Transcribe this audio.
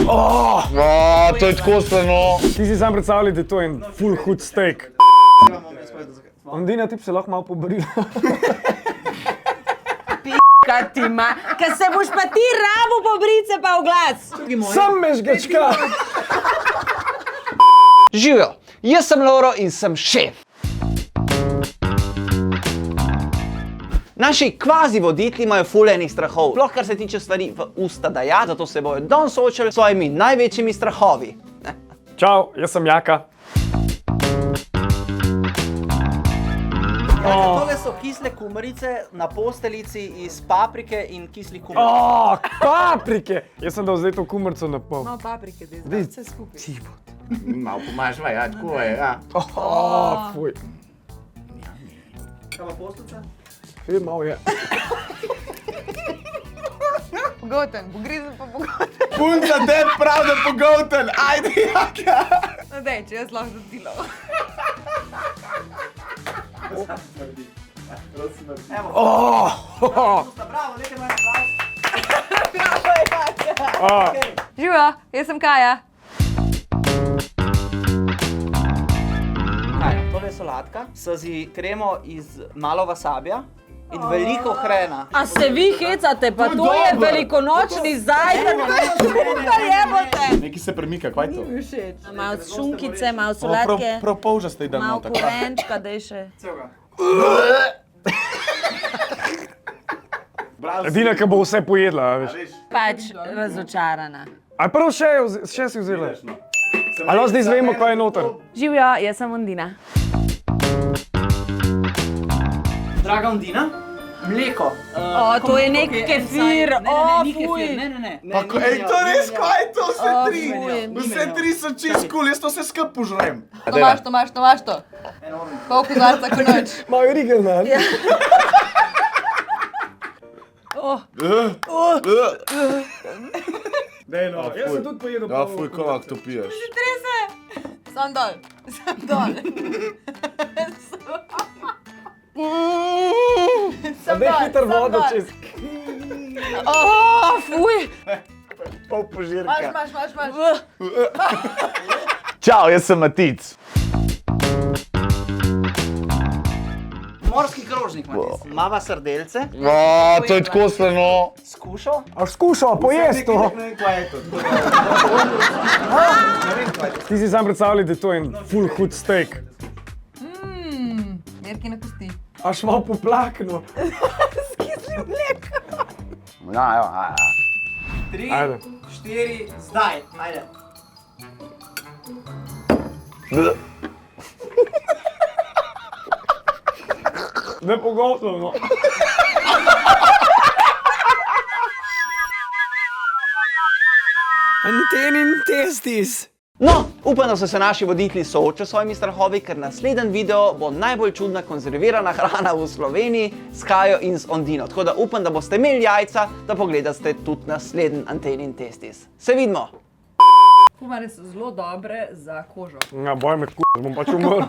To je tako strano. Ti si sam predstavljaj, da je to en full hud steak. Ondina, ti bi se lahko malo pobarila. Kaj ti ima? Kaj se boš pa ti rabu pobrice pa v glas? Sam me žgačka. Živijo, jaz sem Loro in sem šef. Naši kvazi voditelji imajo ful enih strahov, sploh kar se tiče stvari v usta da ja, zato se bojo danes soočali s svojimi največjimi strahovi. Čau, jaz sem Jaka. Tole so kisle kumarice na posteljici iz paprike in kislih kumaric. Paprike! Jaz sem dal zdaj to kumarico na pol. Malo paprike, da vse skupaj. Malo pomažva, ja, tako je, ja. Fuj. Kaj pa posteljica? Malo je. Pogoten, pogrizen pa pogoten. Punca, te prav, da pogoten, ajde, Jaka. No dej, če jaz lahko zadilo. Bravo, nekaj manj aplauz. Živijo, jaz sem Kaja. Tole je solatka, z kremo iz malo wasabija in veliko hrena. A se vi hecate, pa to je velikonočni zajtrk, kaj jebote? Nekaj se premika, kaj je to? Malo šunkice, malo solatke, Prav polžaste je dan malo noter. korenčka, daj še. Edina, ki bo vse pojedla, veš. Pač razočarana. A prav še si vzela? A lahko zdaj zvemo, kaj je noter? Živijo, jaz sem Ondina. Draga Ondina, mleko. To je nek kefir, fuj. Ne. Ej, to res, kaj je to, vse tri? fuj. Vse tri so čist kul, jaz to vse skup požrem. Tomaš to. Pol kozarca ko noč. Malo original. Dej no, jaz sem tudi pojedel Ja, pol. fuj, koliko to piješ? Sam dol. Dej hiter vodo čez. Fuj. Pol požirka. Maš. Čau, jaz sem Matic. Morski krožnik, Matic. Mava srdelce. To je tako strano. Skušal. Až skušal, pojesti to. Ne vem, kaj je to. Ti si sam predstavljaj, da je to en full hud steak. Merki na kosti. Až malo poplakno. Ja. 3, Ajde. 4, zdaj. Ajde. Ne pogotovo. Antenin testis. No, upam, da so se naši voditelji soočili s svojimi strahovi, ker naslednji video bo najbolj čudna konzervirana hrana v Sloveniji s Kajo in z Ondino. Tako da upam, da boste imeli jajca, da pogledate tudi naslednji Antenin testis. Se vidimo! Kumare so zelo dobre za kožo. Ja, boj me bom pač umrl.